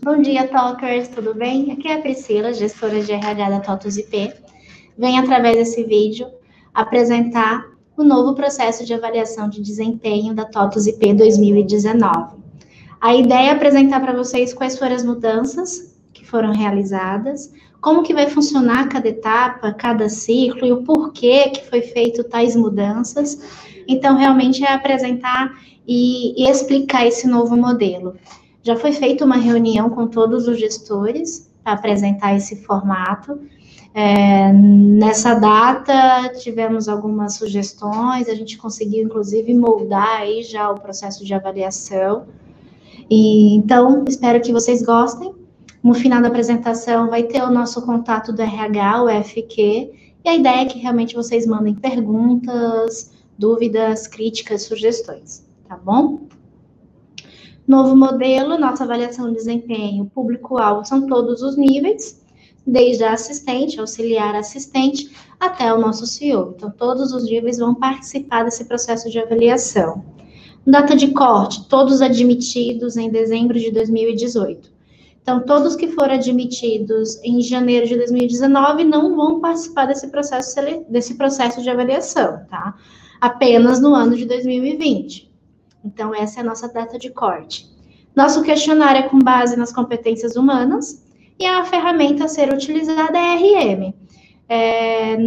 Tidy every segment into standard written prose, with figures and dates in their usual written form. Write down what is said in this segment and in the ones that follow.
Bom dia, Talkers, tudo bem? Aqui é a Priscila, gestora de RH da TOTUS IP. Venho, através desse vídeo, apresentar o novo processo de avaliação de desempenho da TOTUS IP 2019. A ideia é apresentar para vocês quais foram as mudanças que foram realizadas, como que vai funcionar cada etapa, cada ciclo e o porquê que foi feito tais mudanças. Então, realmente é apresentar e explicar esse novo modelo. Já foi feita uma reunião com todos os gestores para apresentar esse formato. Nessa data, tivemos algumas sugestões, a gente conseguiu, inclusive, moldar aí já o processo de avaliação. Então, espero que vocês gostem. No final da apresentação, vai ter o nosso contato do RH, o FQ, e a ideia é que realmente vocês mandem perguntas, dúvidas, críticas, sugestões, tá bom? Novo modelo, nossa avaliação de desempenho, público-alvo são todos os níveis, desde a assistente, auxiliar assistente, até o nosso CEO. Então, todos os níveis vão participar desse processo de avaliação. Data de corte, todos admitidos em dezembro de 2018. Então, todos que foram admitidos em janeiro de 2019 não vão participar desse processo de avaliação, tá? Apenas no ano de 2020. Então, essa é a nossa data de corte. Nosso questionário é com base nas competências humanas e a ferramenta a ser utilizada é RM.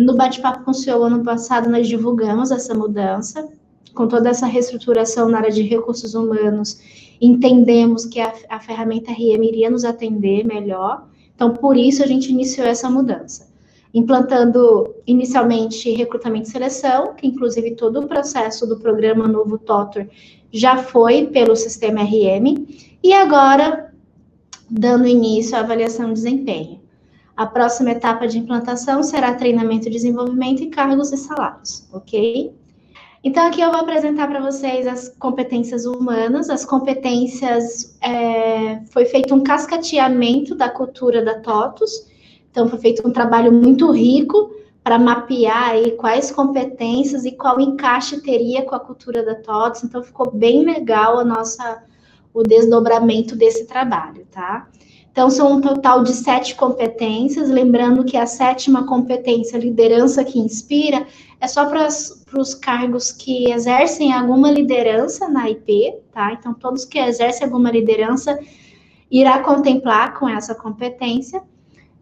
No bate-papo com o CEO ano passado, nós divulgamos essa mudança, com toda essa reestruturação na área de recursos humanos, entendemos que a ferramenta RM iria nos atender melhor, então, por isso, a gente iniciou essa mudança. Implantando, inicialmente, recrutamento e seleção, que, inclusive, todo o processo do programa Novo Totor já foi pelo sistema RM, e agora, dando início à avaliação de desempenho. A próxima etapa de implantação será treinamento, desenvolvimento e cargos e salários, ok? Então, aqui eu vou apresentar para vocês as competências humanas. As competências, foi feito um cascateamento da cultura da TOTUS, então foi feito um trabalho muito rico para mapear aí quais competências e qual encaixe teria com a cultura da TOTUS, então ficou bem legal o desdobramento desse trabalho, tá? Então, são um total de 7 competências, lembrando que a 7ª competência, liderança que inspira, é só para os cargos que exercem alguma liderança na IP, tá? Então, todos que exercem alguma liderança irá contemplar com essa competência,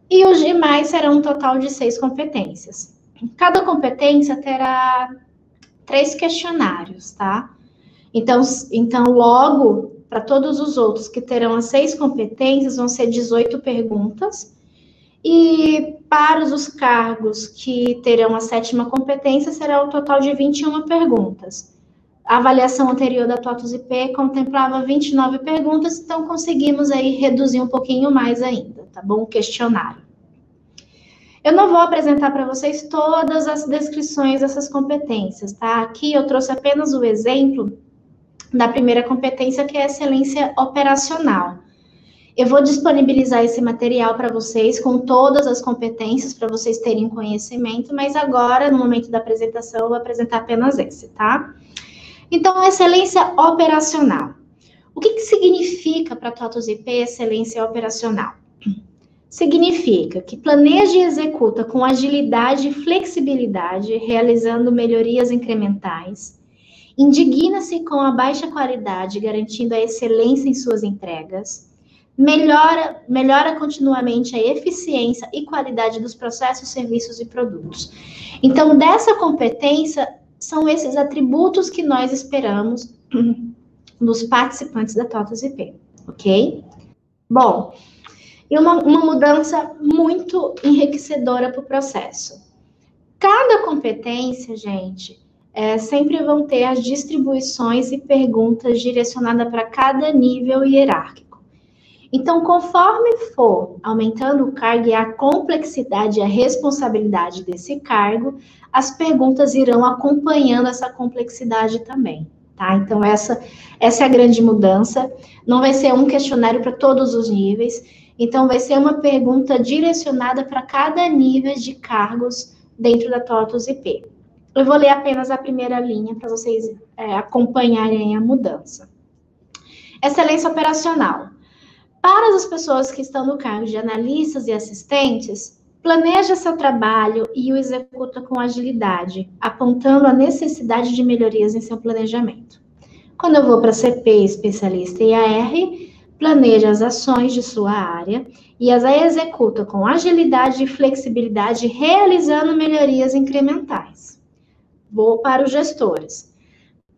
e os demais serão um total de 6 competências. Cada competência terá 3 questionários, tá? Então logo, para todos os outros que terão as 6 competências, vão ser 18 perguntas. E para os cargos que terão a 7ª competência, será um total de 21 perguntas. A avaliação anterior da TOTUS IP contemplava 29 perguntas, então conseguimos aí reduzir um pouquinho mais ainda, tá bom? O questionário. Eu não vou apresentar para vocês todas as descrições dessas competências, tá? Aqui eu trouxe apenas o exemplo da primeira competência, que é a excelência operacional. Eu vou disponibilizar esse material para vocês com todas as competências para vocês terem conhecimento, mas agora, no momento da apresentação, eu vou apresentar apenas esse, tá? Então, excelência operacional. O que significa para a TOTUS IP excelência operacional? Significa que planeja e executa com agilidade e flexibilidade, realizando melhorias incrementais, indigna-se com a baixa qualidade, garantindo a excelência em suas entregas, melhora continuamente a eficiência e qualidade dos processos, serviços e produtos. Então, dessa competência, são esses atributos que nós esperamos dos participantes da TOTUS IP, ok? Bom, e uma mudança muito enriquecedora para o processo. Cada competência, gente, sempre vão ter as distribuições e perguntas direcionadas para cada nível hierárquico. Então, conforme for aumentando o cargo e a complexidade e a responsabilidade desse cargo, as perguntas irão acompanhando essa complexidade também, tá? Então, essa é a grande mudança. Não vai ser um questionário para todos os níveis, então vai ser uma pergunta direcionada para cada nível de cargos dentro da TOTUS IP. Eu vou ler apenas a primeira linha para vocês acompanharem a mudança. Excelência operacional. Para as pessoas que estão no cargo de analistas e assistentes, planeja seu trabalho e o executa com agilidade, apontando a necessidade de melhorias em seu planejamento. Quando eu vou para CP, especialista e AR, planeja as ações de sua área e as executa com agilidade e flexibilidade, realizando melhorias incrementais. Vou para os gestores.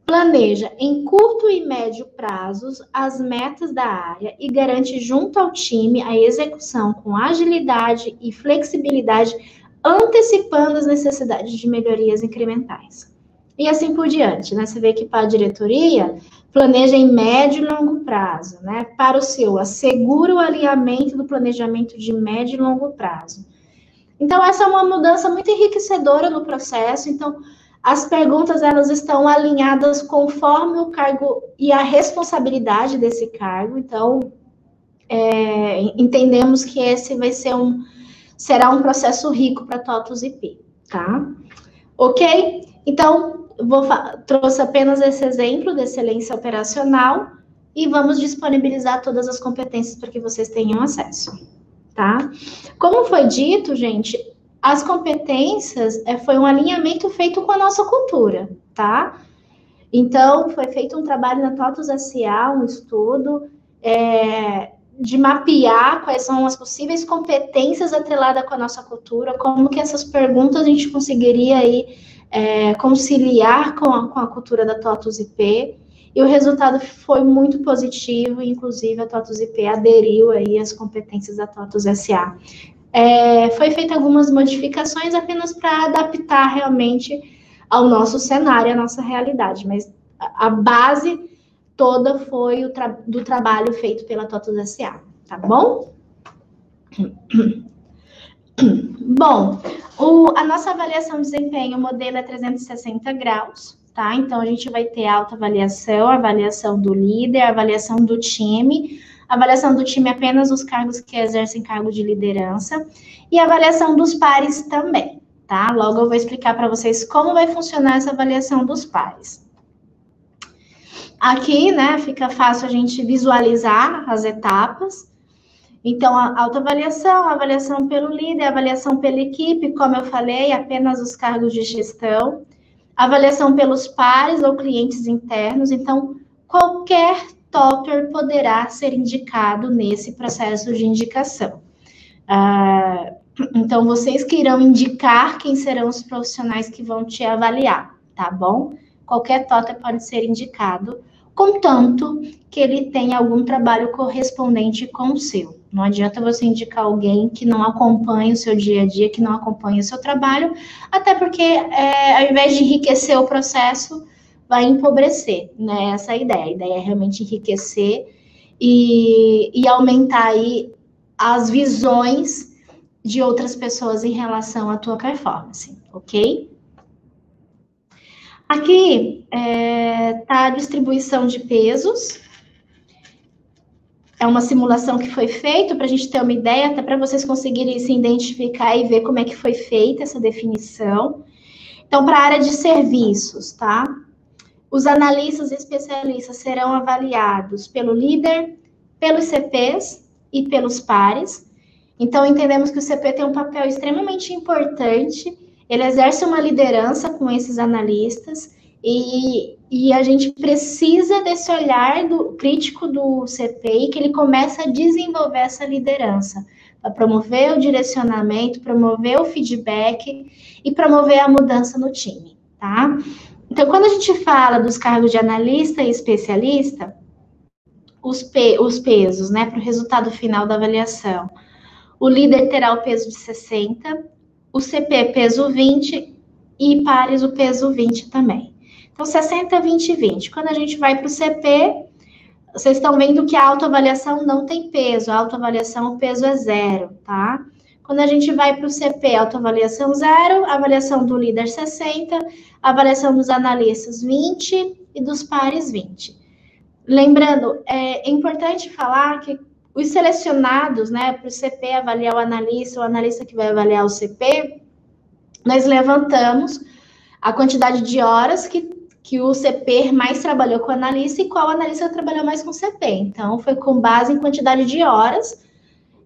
Planeja em curto e médio prazos as metas da área e garante junto ao time a execução com agilidade e flexibilidade, antecipando as necessidades de melhorias incrementais. E assim por diante, né? Você vê que para a diretoria, planeja em médio e longo prazo, né? Para o seu, assegura o alinhamento do planejamento de médio e longo prazo. Então, essa é uma mudança muito enriquecedora no processo. Então, as perguntas, elas estão alinhadas conforme o cargo e a responsabilidade desse cargo. Então, entendemos que esse será um processo rico para TOTVS IP, tá? Ok? Então, trouxe apenas esse exemplo de excelência operacional e vamos disponibilizar todas as competências para que vocês tenham acesso, tá? Como foi dito, gente, as competências foi um alinhamento feito com a nossa cultura, tá? Então, foi feito um trabalho na TOTVS SA, um estudo de mapear quais são as possíveis competências atreladas com a nossa cultura, como que essas perguntas a gente conseguiria aí conciliar com a cultura da TOTVS IP, e o resultado foi muito positivo, inclusive a TOTVS IP aderiu aí às competências da TOTVS SA. Foi feita algumas modificações apenas para adaptar realmente ao nosso cenário, à nossa realidade, mas a base toda foi do trabalho feito pela TOTVS SA, tá bom? Bom, a nossa avaliação de desempenho, o modelo é 360 graus, tá? Então, a gente vai ter autoavaliação, avaliação do líder, avaliação do time, avaliação do time apenas os cargos que exercem cargo de liderança e avaliação dos pares também, tá? Logo eu vou explicar para vocês como vai funcionar essa avaliação dos pares. Aqui, né, fica fácil a gente visualizar as etapas. Então, a autoavaliação, a avaliação pelo líder, a avaliação pela equipe, como eu falei, apenas os cargos de gestão, avaliação pelos pares ou clientes internos. Então, qualquer topper poderá ser indicado nesse processo de indicação. Então, vocês que irão indicar quem serão os profissionais que vão te avaliar, tá bom? Qualquer topper pode ser indicado, contanto que ele tenha algum trabalho correspondente com o seu. Não adianta você indicar alguém que não acompanha o seu dia a dia, que não acompanha o seu trabalho, até porque, ao invés de enriquecer o processo, vai empobrecer, né? Essa é a ideia. A ideia é realmente enriquecer e aumentar aí as visões de outras pessoas em relação à tua performance, ok? Aqui tá a distribuição de pesos. É uma simulação que foi feita para a gente ter uma ideia, até para vocês conseguirem se identificar e ver como é que foi feita essa definição. Então, para a área de serviços, tá? Os analistas e especialistas serão avaliados pelo líder, pelos CPs e pelos pares. Então, entendemos que o CP tem um papel extremamente importante, ele exerce uma liderança com esses analistas e a gente precisa desse olhar crítico do CPI, que ele comece a desenvolver essa liderança, para promover o direcionamento, promover o feedback e promover a mudança no time, tá? Então, quando a gente fala dos cargos de analista e especialista, os pesos, né, para o resultado final da avaliação, o líder terá o peso de 60, o CP peso 20 e pares o peso 20 também. Então, 60, 20 e 20. Quando a gente vai para o CP, vocês estão vendo que a autoavaliação não tem peso. A autoavaliação, o peso é 0, tá? Quando a gente vai para o CP, autoavaliação 0, avaliação do líder 60, avaliação dos analistas 20 e dos pares 20. Lembrando, é importante falar que os selecionados, né, para o CP avaliar o analista que vai avaliar o CP, nós levantamos a quantidade de horas que que o CP mais trabalhou com o analista e qual analista trabalhou mais com o CP. Então, foi com base em quantidade de horas.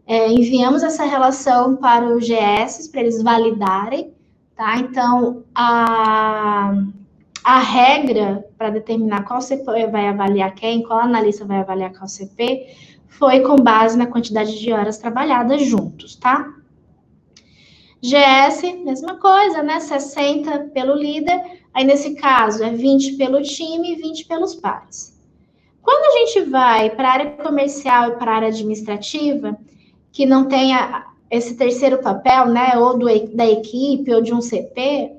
Enviamos essa relação para o GS, para eles validarem, tá? Então, a regra para determinar qual CP vai avaliar quem, qual analista vai avaliar qual CP, foi com base na quantidade de horas trabalhadas juntos, tá? GS, mesma coisa, né? 60 pelo líder, aí nesse caso é 20 pelo time e 20 pelos pares. Quando a gente vai para a área comercial e para a área administrativa, que não tenha esse terceiro papel, né, ou da equipe ou de um CP,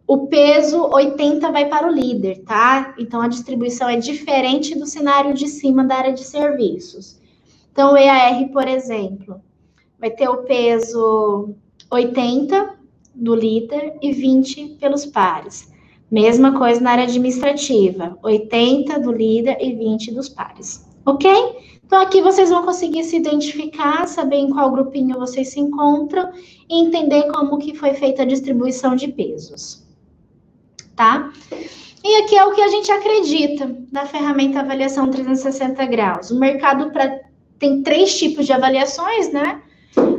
o peso 80 vai para o líder, tá? Então, a distribuição é diferente do cenário de cima da área de serviços. Então, o EAR, por exemplo, vai ter o peso 80 do líder e 20 pelos pares. Mesma coisa na área administrativa, 80 do líder e 20 dos pares, ok? Então, aqui vocês vão conseguir se identificar, saber em qual grupinho vocês se encontram e entender como que foi feita a distribuição de pesos, tá? E aqui é o que a gente acredita da ferramenta Avaliação 360 graus. O mercado tem 3 tipos de avaliações, né?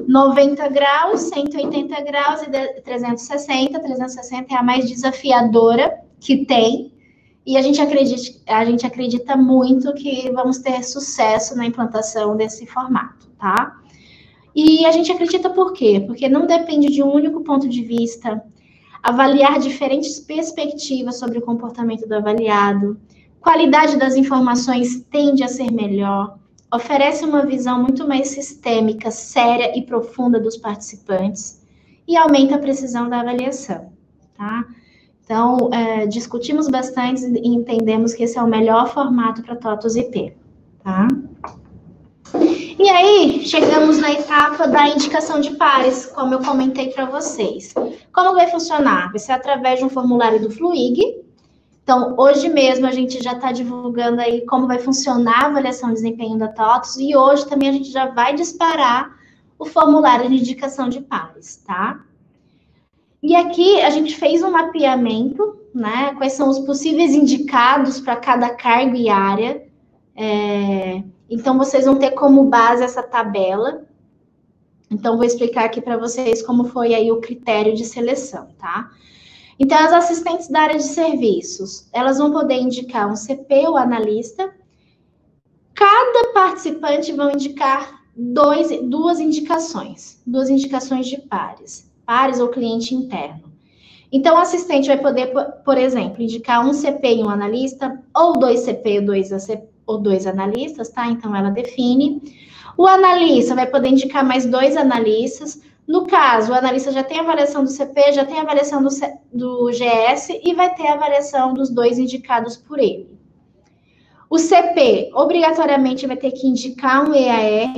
90 graus, 180 graus e 360. 360 é a mais desafiadora que tem. E a gente acredita muito que vamos ter sucesso na implantação desse formato, tá? E a gente acredita por quê? Porque não depende de um único ponto de vista, avaliar diferentes perspectivas sobre o comportamento do avaliado, qualidade das informações tende a ser melhor, oferece uma visão muito mais sistêmica, séria e profunda dos participantes e aumenta a precisão da avaliação, tá? Então, discutimos bastante e entendemos que esse é o melhor formato para TOTVS IP, tá? E aí, chegamos na etapa da indicação de pares, como eu comentei para vocês. Como vai funcionar? Vai ser através de um formulário do Fluig. Então, hoje mesmo a gente já está divulgando aí como vai funcionar a avaliação de desempenho da TOTVS e hoje também a gente já vai disparar o formulário de indicação de pares, tá? E aqui a gente fez um mapeamento, né? Quais são os possíveis indicados para cada cargo e área. Então, vocês vão ter como base essa tabela. Então, vou explicar aqui para vocês como foi aí o critério de seleção, tá? Então, as assistentes da área de serviços, elas vão poder indicar um CP ou analista. Cada participante vão indicar duas indicações de pares ou cliente interno. Então, o assistente vai poder, por exemplo, indicar um CP e um analista, ou 2 CP ou 2 analistas, tá? Então, ela define. O analista vai poder indicar mais 2 analistas. No caso, o analista já tem a avaliação do CP, já tem a avaliação do GS e vai ter a avaliação dos 2 indicados por ele. O CP, obrigatoriamente, vai ter que indicar um EAR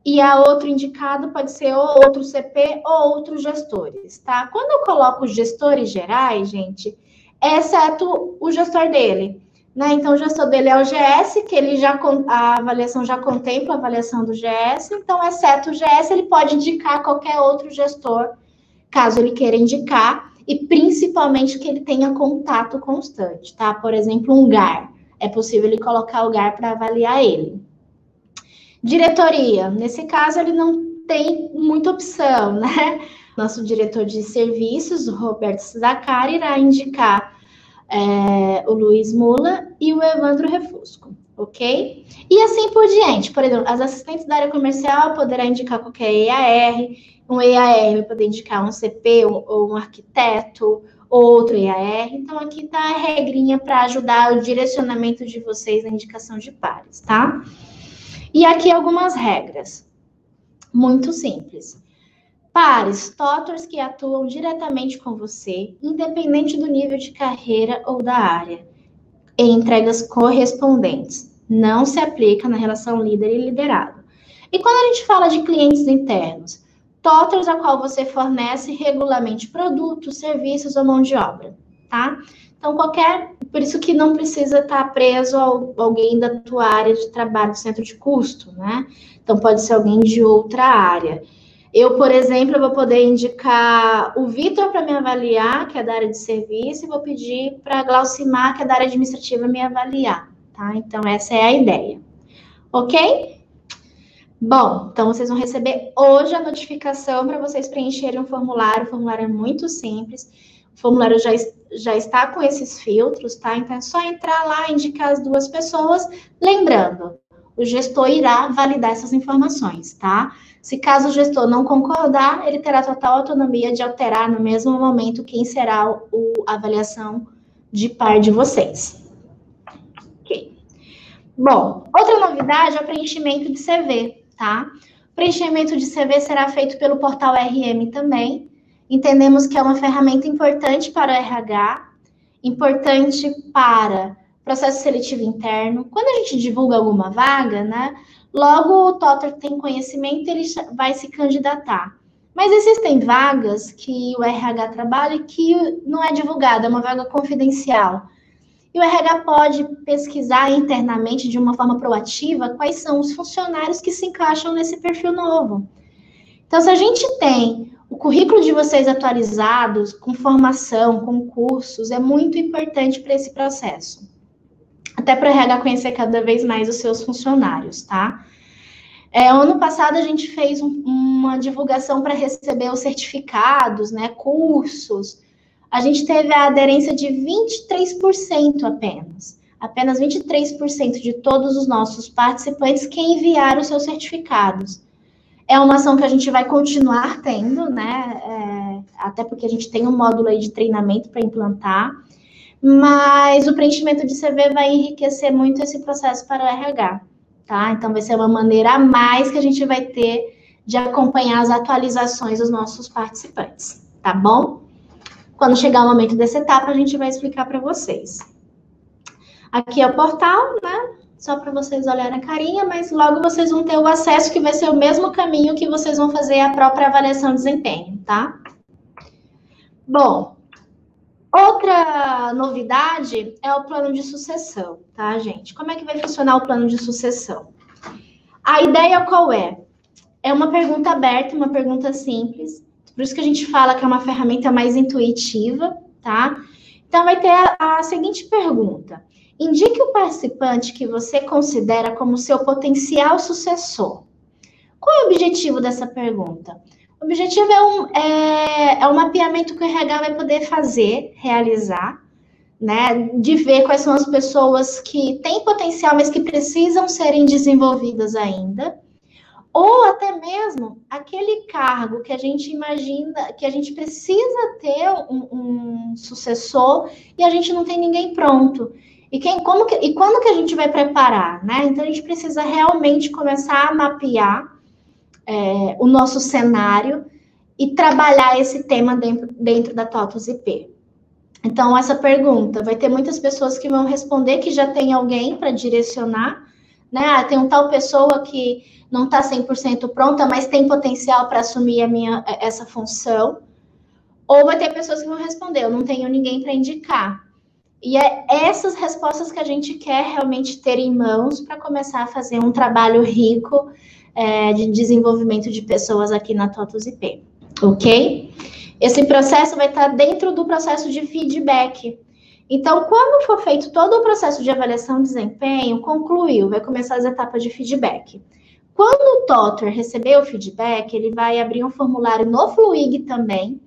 e a outro indicado pode ser ou outro CP ou outros gestores, tá? Quando eu coloco os gestores gerais, gente, exceto o gestor dele, né? Então, o gestor dele é o GS, que ele a avaliação já contempla a avaliação do GS, então, exceto o GS, ele pode indicar qualquer outro gestor, caso ele queira indicar, e principalmente que ele tenha contato constante, tá? Por exemplo, um GAR. É possível ele colocar o GAR para avaliar ele. Diretoria. Nesse caso, ele não tem muita opção, né? Nosso diretor de serviços, o Roberto Zacari, irá indicar o Luiz Mula e o Evandro Refusco, ok? E assim por diante. Por exemplo, as assistentes da área comercial poderá indicar qualquer EAR, um EAR vai poder indicar um CP ou um arquiteto, outro EAR. Então, aqui está a regrinha para ajudar o direcionamento de vocês na indicação de pares, tá? E aqui algumas regras, muito simples. Pares, TOTVS que atuam diretamente com você, independente do nível de carreira ou da área, em entregas correspondentes. Não se aplica na relação líder e liderado. E quando a gente fala de clientes internos, TOTVS a qual você fornece regularmente produtos, serviços ou mão de obra, tá? Então, por isso que não precisa estar preso a alguém da tua área de trabalho, do centro de custo, né? Então, pode ser alguém de outra área. Eu, por exemplo, vou poder indicar o Vitor para me avaliar, que é da área de serviço, e vou pedir para a Glaucimar, que é da área administrativa, me avaliar, tá? Então, essa é a ideia. Ok? Bom, então vocês vão receber hoje a notificação para vocês preencherem um formulário. O formulário é muito simples. O formulário já está com esses filtros, tá? Então, é só entrar lá, indicar as duas pessoas. Lembrando, o gestor irá validar essas informações, tá? Se caso o gestor não concordar, ele terá total autonomia de alterar no mesmo momento quem será a avaliação de par de vocês. Ok. Bom, outra novidade é o preenchimento de CV, tá? O preenchimento de CV será feito pelo portal RM também. Entendemos que é uma ferramenta importante para o RH, importante para processo seletivo interno. Quando a gente divulga alguma vaga, né? Logo o Totter tem conhecimento, ele vai se candidatar. Mas existem vagas que o RH trabalha que não é divulgada, é uma vaga confidencial. E o RH pode pesquisar internamente de uma forma proativa quais são os funcionários que se encaixam nesse perfil novo. Então, se a gente tem o currículo de vocês atualizados, com formação, com cursos, é muito importante para esse processo. Até para o RH conhecer cada vez mais os seus funcionários, tá? Ano passado a gente fez uma divulgação para receber os certificados, né, cursos. A gente teve a aderência de 23% apenas. Apenas 23% de todos os nossos participantes que enviaram os seus certificados. É uma ação que a gente vai continuar tendo, né? Até porque a gente tem um módulo aí de treinamento para implantar. Mas o preenchimento de CV vai enriquecer muito esse processo para o RH, tá? Então, vai ser uma maneira a mais que a gente vai ter de acompanhar as atualizações dos nossos participantes, tá bom? Quando chegar o momento dessa etapa, a gente vai explicar para vocês. Aqui é o portal, né? Só para vocês olharem a carinha, mas logo vocês vão ter o acesso, que vai ser o mesmo caminho que vocês vão fazer a própria avaliação de desempenho, tá? Bom, outra novidade é o plano de sucessão, tá, gente? Como é que vai funcionar o plano de sucessão? A ideia qual é? É uma pergunta aberta, uma pergunta simples. Por isso que a gente fala que é uma ferramenta mais intuitiva, tá? Então, vai ter a seguinte pergunta. Indique o participante que você considera como seu potencial sucessor. Qual é o objetivo dessa pergunta? O objetivo é um mapeamento que o RH vai poder fazer, realizar, né? De ver quais são as pessoas que têm potencial, mas que precisam serem desenvolvidas ainda. Ou até mesmo aquele cargo que a gente imagina que a gente precisa ter um sucessor e a gente não tem ninguém pronto. E quando que a gente vai preparar, né? Então, a gente precisa realmente começar a mapear o nosso cenário e trabalhar esse tema dentro da TOTUS IP. Então, essa pergunta, vai ter muitas pessoas que vão responder que já tem alguém para direcionar, né? Tem um tal pessoa que não está 100% pronta, mas tem potencial para assumir essa função. Ou vai ter pessoas que vão responder, eu não tenho ninguém para indicar. E é essas respostas que a gente quer realmente ter em mãos para começar a fazer um trabalho rico de desenvolvimento de pessoas aqui na TOTUS IP, ok? Esse processo vai estar dentro do processo de feedback. Então, quando for feito todo o processo de avaliação de desempenho, concluiu, vai começar as etapas de feedback. Quando o Totter receber o feedback, ele vai abrir um formulário no Fluig também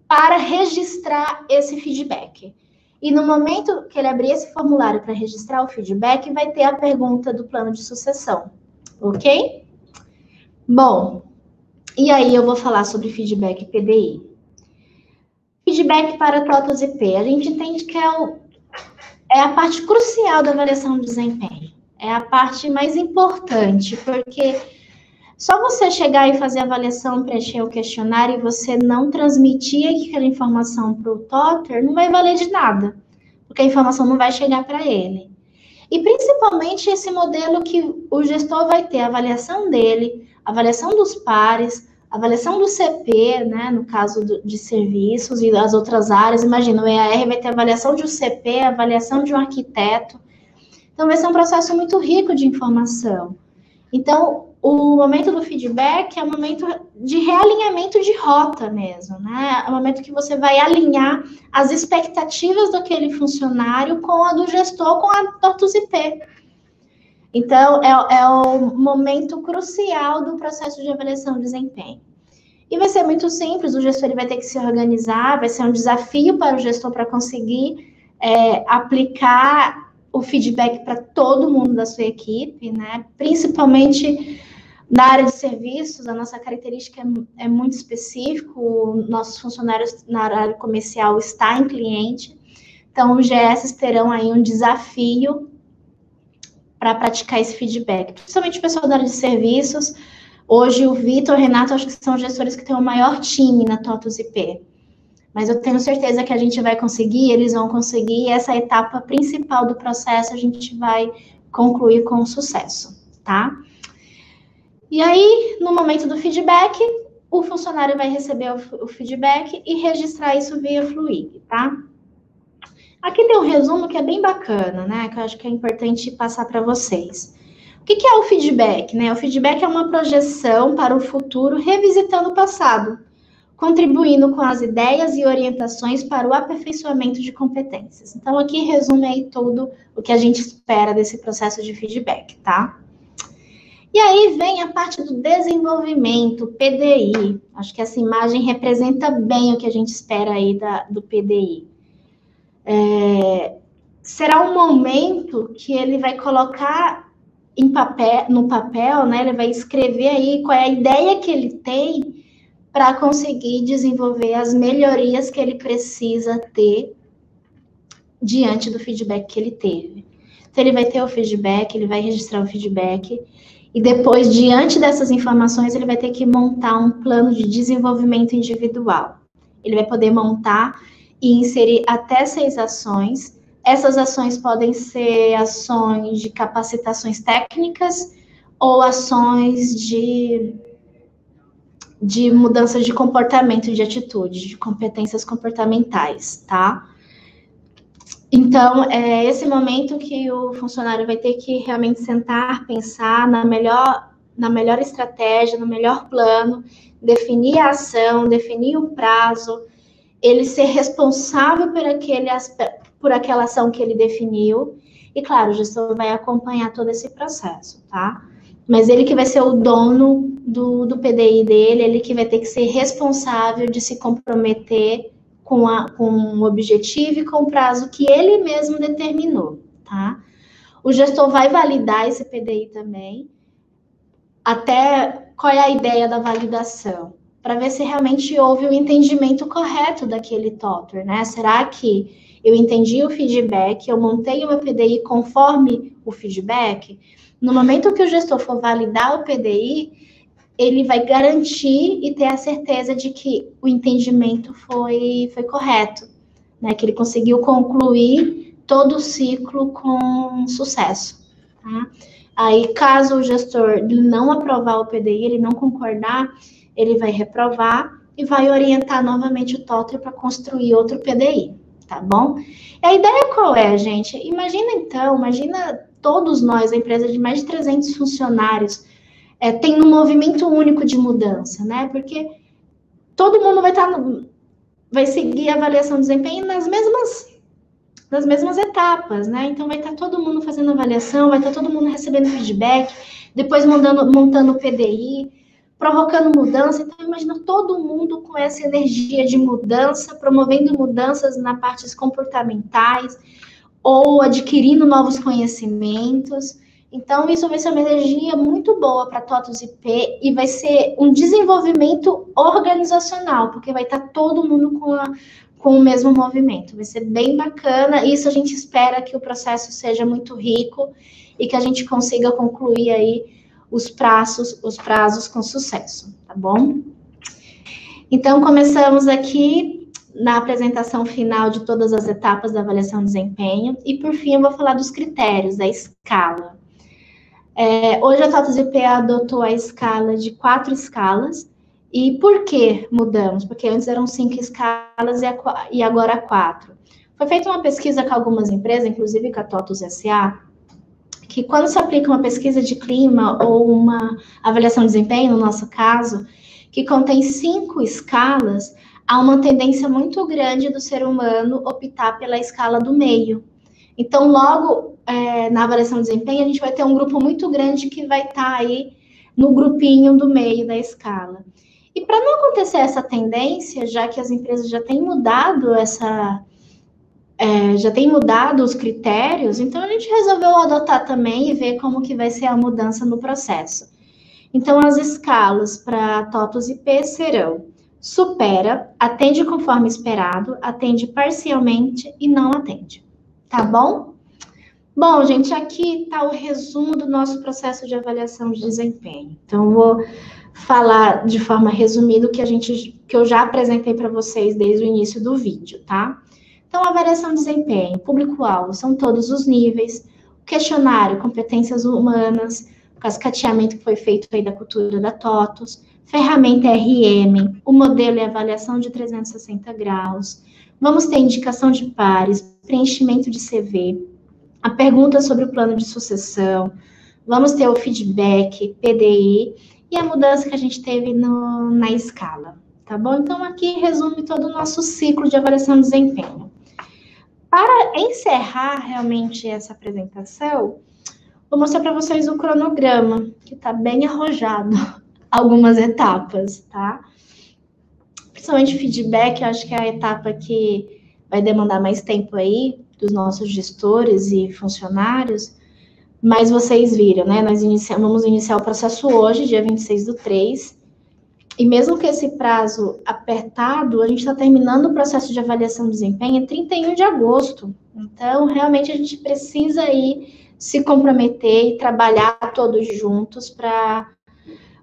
para registrar esse feedback. E no momento que ele abrir esse formulário para registrar o feedback, vai ter a pergunta do plano de sucessão, ok? Bom, e aí eu vou falar sobre feedback PDI. Feedback para TOTUS IP. A gente entende que é a parte crucial da avaliação de desempenho. É a parte mais importante, porque só você chegar e fazer a avaliação, preencher o questionário e você não transmitir aquela informação para o Totter, não vai valer de nada, porque a informação não vai chegar para ele. E principalmente esse modelo que o gestor vai ter a avaliação dele, a avaliação dos pares, a avaliação do CP, né, no caso de serviços e das outras áreas. Imagina, o EAR vai ter a avaliação de um CP, a avaliação de um arquiteto. Então, vai ser um processo muito rico de informação. Então, o momento do feedback é um momento de realinhamento de rota mesmo, né? É um momento que você vai alinhar as expectativas daquele funcionário com a do gestor, com a TOTUS IP. Então, é o momento crucial do processo de avaliação de desempenho. E vai ser muito simples, o gestor ele vai ter que se organizar, vai ser um desafio para o gestor para conseguir aplicar o feedback para todo mundo da sua equipe, né? Principalmente na área de serviços, a nossa característica é muito específica, nossos funcionários na área comercial está em cliente, então os GS terão aí um desafio para praticar esse feedback, principalmente o pessoal da área de serviços. Hoje o Vitor, o Renato, acho que são os gestores que têm o maior time na TOTUS IP. Mas eu tenho certeza que a gente vai conseguir, eles vão conseguir, e essa etapa principal do processo a gente vai concluir com sucesso, tá? E aí, no momento do feedback, o funcionário vai receber o feedback e registrar isso via Fluig, tá? Aqui tem um resumo que é bem bacana, né? Que eu acho que é importante passar para vocês. O que é o feedback, né? O feedback é uma projeção para o futuro revisitando o passado, contribuindo com as ideias e orientações para o aperfeiçoamento de competências. Então, aqui resume aí tudo o que a gente espera desse processo de feedback, tá? E aí vem a parte do desenvolvimento, PDI. Acho que essa imagem representa bem o que a gente espera aí do PDI. Será um momento que ele vai colocar no papel, né? Ele vai escrever aí qual é a ideia que ele tem para conseguir desenvolver as melhorias que ele precisa ter diante do feedback que ele teve. Então, ele vai ter o feedback, ele vai registrar o feedback, e depois, diante dessas informações, ele vai ter que montar um plano de desenvolvimento individual. Ele vai poder montar e inserir até 6 ações. Essas ações podem ser ações de capacitações técnicas ou ações de mudança de comportamento, de atitude, de competências comportamentais, tá? Então, é esse momento que o funcionário vai ter que realmente sentar, pensar na melhor estratégia, no melhor plano, definir a ação, definir o prazo, ele ser responsável por aquela ação que ele definiu, e claro, o gestor vai acompanhar todo esse processo, tá? Mas ele que vai ser o dono do PDI dele, ele que vai ter que ser responsável de se comprometer com o objetivo e com o prazo que ele mesmo determinou, tá? O gestor vai validar esse PDI também, até qual é a ideia da validação, para ver se realmente houve o entendimento correto daquele TOTR, né? Será que eu entendi o feedback, eu montei o meu PDI conforme o feedback? No momento que o gestor for validar o PDI, ele vai garantir e ter a certeza de que o entendimento foi correto, né? Que ele conseguiu concluir todo o ciclo com sucesso, tá? Aí, caso o gestor não aprovar o PDI, ele não concordar, ele vai reprovar e vai orientar novamente o TOTR para construir outro PDI, tá bom? E a ideia qual é, gente? Imagina todos nós, a empresa de mais de 300 funcionários, tem um movimento único de mudança, né? Porque todo mundo vai seguir a avaliação de desempenho nas mesmas etapas, né? Então vai estar todo mundo fazendo avaliação, vai estar todo mundo recebendo feedback, depois montando o PDI, provocando mudança. Então imagina todo mundo com essa energia de mudança, promovendo mudanças na partes comportamentais ou adquirindo novos conhecimentos. Então, isso vai ser uma energia muito boa para a TOTUS IP e vai ser um desenvolvimento organizacional, porque vai estar todo mundo com o mesmo movimento. Vai ser bem bacana. Isso a gente espera que o processo seja muito rico e que a gente consiga concluir aí os prazos com sucesso, tá bom? Então, começamos aqui na apresentação final de todas as etapas da avaliação de desempenho e, por fim, eu vou falar dos critérios, da escala. Hoje a TOTUS IP adotou a escala de 4 escalas. E por que mudamos? Porque antes eram 5 escalas e agora 4. Foi feita uma pesquisa com algumas empresas, inclusive com a TOTUS SA, que quando se aplica uma pesquisa de clima ou uma avaliação de desempenho, no nosso caso, que contém 5 escalas, há uma tendência muito grande do ser humano optar pela escala do meio. Então, logo na avaliação de desempenho, a gente vai ter um grupo muito grande que vai estar aí no grupinho do meio da escala. E para não acontecer essa tendência, já que as empresas já têm mudado os critérios, então a gente resolveu adotar também e ver como que vai ser a mudança no processo. Então, as escalas para TOTUS e IP serão: supera, atende conforme esperado, atende parcialmente e não atende. Tá bom? Bom, gente, aqui está o resumo do nosso processo de avaliação de desempenho. Então, vou falar de forma resumida o que eu já apresentei para vocês desde o início do vídeo, tá? Então, avaliação de desempenho, público-alvo, são todos os níveis, o questionário, competências humanas, o cascateamento que foi feito aí da cultura da TOTUS, ferramenta RM, o modelo e avaliação de 360 graus, vamos ter indicação de pares, preenchimento de CV, a pergunta sobre o plano de sucessão, vamos ter o feedback, PDI e a mudança que a gente teve na escala, tá bom? Então, aqui resume todo o nosso ciclo de avaliação de desempenho. Para encerrar realmente essa apresentação, vou mostrar para vocês o cronograma, que está bem arrojado, algumas etapas, tá? Principalmente feedback, eu acho que é a etapa que vai demandar mais tempo aí, dos nossos gestores e funcionários, mas vocês viram, né? Nós vamos iniciar o processo hoje, dia 26/3, e mesmo que esse prazo apertado, a gente está terminando o processo de avaliação de desempenho em 31 de agosto. Então, realmente, a gente precisa aí se comprometer e trabalhar todos juntos para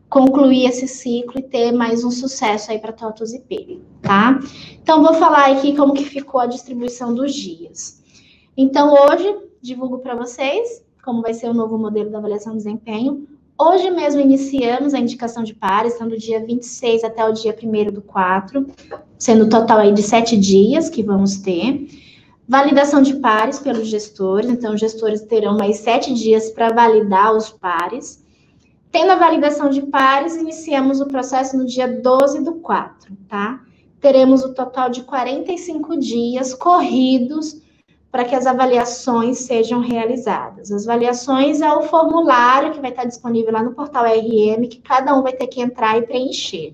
concluir esse ciclo e ter mais um sucesso aí para TOTUS e IP, tá? Então, vou falar aqui como que ficou a distribuição dos dias. Então, hoje, divulgo para vocês como vai ser o novo modelo da avaliação de desempenho. Hoje mesmo iniciamos a indicação de pares, então do dia 26 até o dia 1º/4, sendo o total aí de 7 dias que vamos ter. Validação de pares pelos gestores, então os gestores terão mais 7 dias para validar os pares. Tendo a validação de pares, iniciamos o processo no dia 12/4, tá? Teremos o total de 45 dias corridos para que as avaliações sejam realizadas. As avaliações é o formulário que vai estar disponível lá no portal RM, que cada um vai ter que entrar e preencher.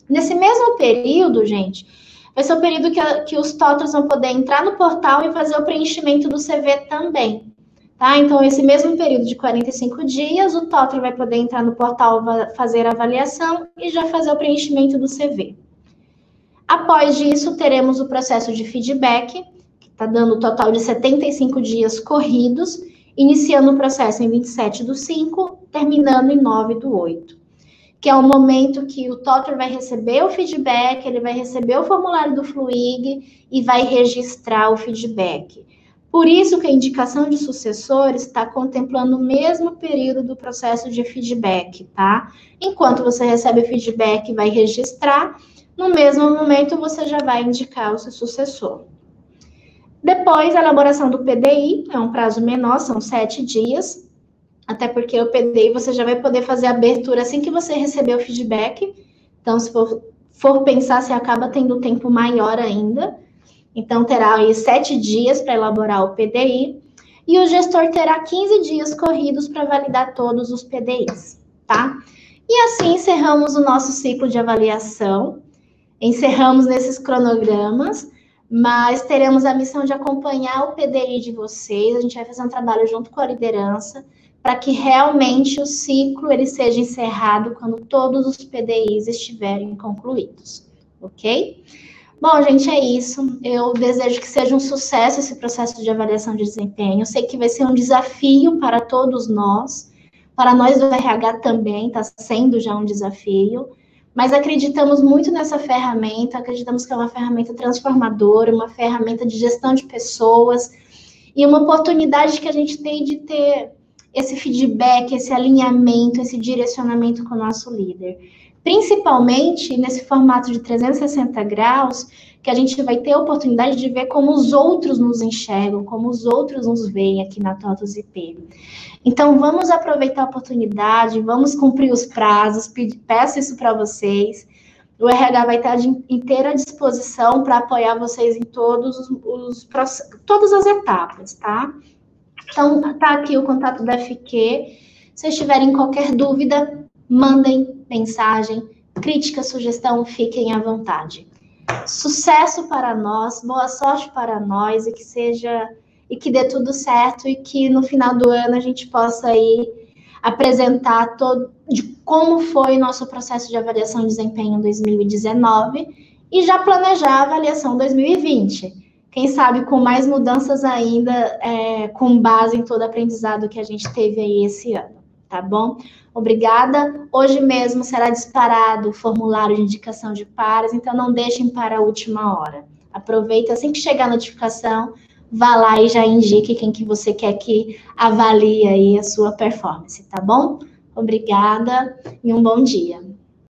Nesse mesmo período, gente, vai ser o período que os TOTUS vão poder entrar no portal e fazer o preenchimento do CV também, tá? Então, esse mesmo período de 45 dias, o TOTUS vai poder entrar no portal, fazer a avaliação e já fazer o preenchimento do CV. Após isso, teremos o processo de feedback, está dando um total de 75 dias corridos, iniciando o processo em 27/5, terminando em 9/8, que é o momento que o TOTUS vai receber o feedback, ele vai receber o formulário do Fluig e vai registrar o feedback. Por isso que a indicação de sucessores está contemplando o mesmo período do processo de feedback, tá? Enquanto você recebe o feedback e vai registrar, no mesmo momento você já vai indicar o seu sucessor. Depois, a elaboração do PDI, é um prazo menor, são 7 dias, até porque o PDI você já vai poder fazer a abertura assim que você receber o feedback. Então, se for pensar, você acaba tendo um tempo maior ainda. Então, terá aí 7 dias para elaborar o PDI. E o gestor terá 15 dias corridos para validar todos os PDIs, tá? E assim encerramos o nosso ciclo de avaliação. Encerramos nesses cronogramas, mas teremos a missão de acompanhar o PDI de vocês. A gente vai fazer um trabalho junto com a liderança para que realmente o ciclo ele seja encerrado quando todos os PDIs estiverem concluídos, ok? Bom, gente, é isso. Eu desejo que seja um sucesso esse processo de avaliação de desempenho. Eu sei que vai ser um desafio para todos nós, para nós do RH também, está sendo já um desafio. Mas acreditamos muito nessa ferramenta, acreditamos que é uma ferramenta transformadora, uma ferramenta de gestão de pessoas e uma oportunidade que a gente tem de ter esse feedback, esse alinhamento, esse direcionamento com o nosso líder. Principalmente nesse formato de 360 graus, que a gente vai ter a oportunidade de ver como os outros nos enxergam, como os outros nos veem aqui na TOTVS IP. Então, vamos aproveitar a oportunidade, vamos cumprir os prazos, peço isso para vocês. O RH vai estar de inteira disposição para apoiar vocês em todas as etapas, tá? Então, tá aqui o contato da FQ. Se vocês tiverem qualquer dúvida, mandem mensagem, crítica, sugestão, fiquem à vontade. Sucesso para nós, boa sorte para nós e que dê tudo certo e que no final do ano a gente possa aí apresentar de como foi nosso processo de avaliação de desempenho em 2019 e já planejar a avaliação 2020. Quem sabe com mais mudanças ainda, com base em todo o aprendizado que a gente teve aí esse ano, tá bom? Obrigada. Hoje mesmo será disparado o formulário de indicação de pares, então não deixem para a última hora. Aproveita, assim que chegar a notificação, vá lá e já indique quem que você quer que avalie aí a sua performance, tá bom? Obrigada e um bom dia.